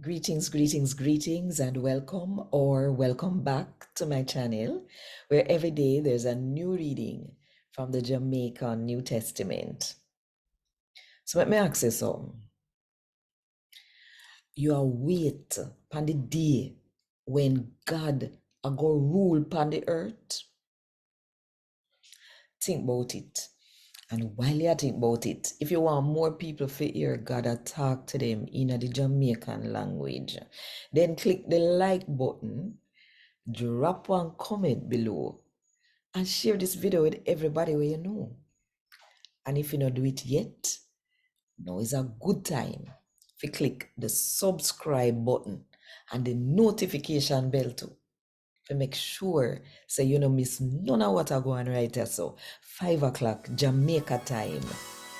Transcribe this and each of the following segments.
Greetings, and welcome or welcome back to my channel, where every day there's a new reading from the Jamaican New Testament. So let me ask you something. You are wait upon the day when God a go rule upon the earth? Think about it. And while you think about it, if you want more people to hear God talk to them in the Jamaican language, then click the like button, drop one comment below, and share this video with everybody where you know. And if you don't do it yet, now is a good time to click the subscribe button and the notification bell too, to make sure so you don't miss none of what I go on right here. So 5 o'clock Jamaica time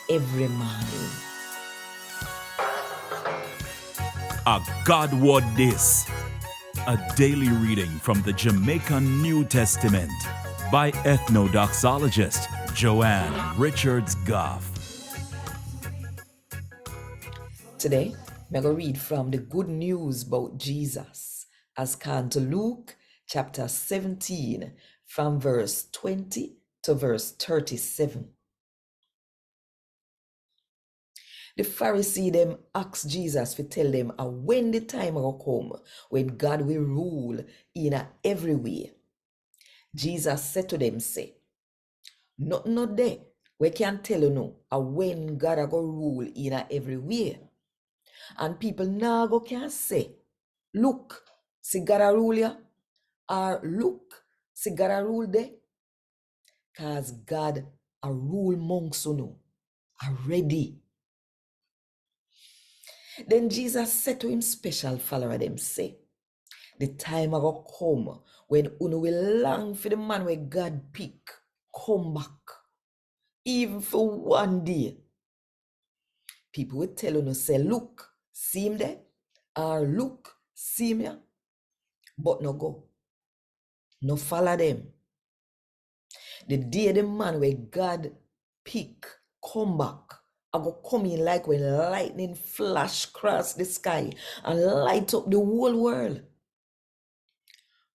every morning. A God Word This, a daily reading from the Jamaican New Testament by Ethnodoxologist Joanne Richards Goffe. Today, I'm going to read from the Good News about Jesus as can to Luke chapter 17 from verse 20 to verse 37. The Pharisee them asked Jesus to tell them when the time will come when God will rule in every way. Jesus said to them, say, not there we can tell you no when God will go rule in every way. And people now go can say, look, see God a rule ya, or look, see God a rule there. Cause God a rule monks you already. Then Jesus said to him special follower them say, the time will come when you will long for the man where God pick come back, even for one day. People will tell you, say, look, see him there, or look, see him here, but no go, no follow them. The day the man where God pick come back, I go come in like when lightning flash across the sky and light up the whole world.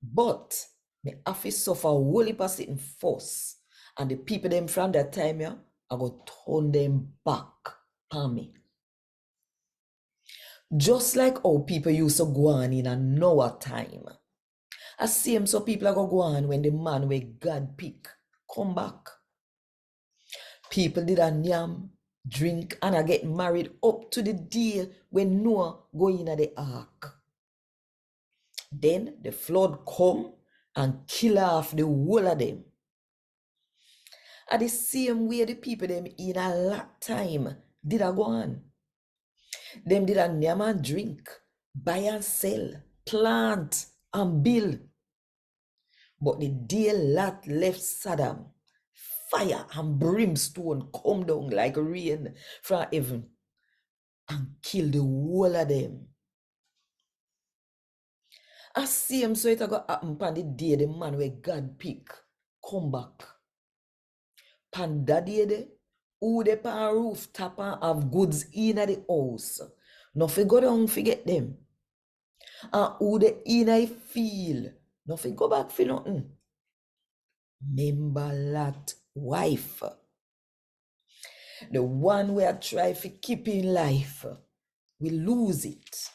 But me have to suffer a whole heap of sitting first, and the people them from that time yeah, I go turn them back on me. Just like how people used to go on in a Noah time. I same so people are go on when the man where God pick come back. People did a yam, drink, and I get married up to the day when Noah go in at the ark. Then the flood come and kill off the whole of them. At the same way the people them in a lot time did a go on. Them did a yam and drink, buy and sell, plant and build. But the day Lot left Sodom, fire and brimstone come down like rain from heaven and kill the whole of them. I see him so it go happen upon the day the man where God pick come back. Pan that day de, who de pan rooftop and have goods in the house. No fi go down forget them. And who de in a field. No fi go back for nothing. Remember that wife. The one where try to keep in life, we lose it.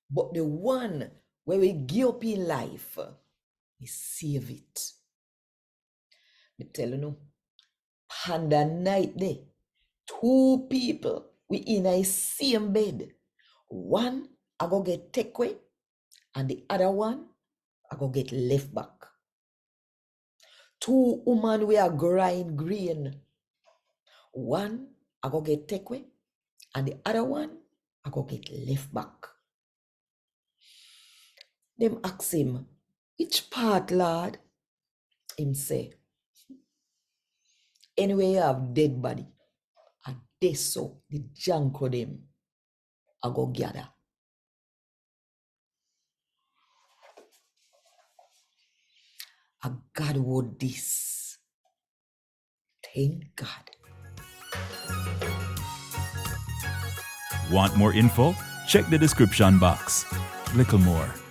But the one where we give up in life, we save it. Me tell you no, on the night there, two people we in a same bed. One I go get take away, and the other one I go get left back. Two women we are grind green. One I go get take away, and the other one I go get left back. Them ask him, which part, Lord? Him say, anyway you have dead body, and they so the junk of them I go gather. A God would this. Thank God. Want more info? Check the description box. Little more.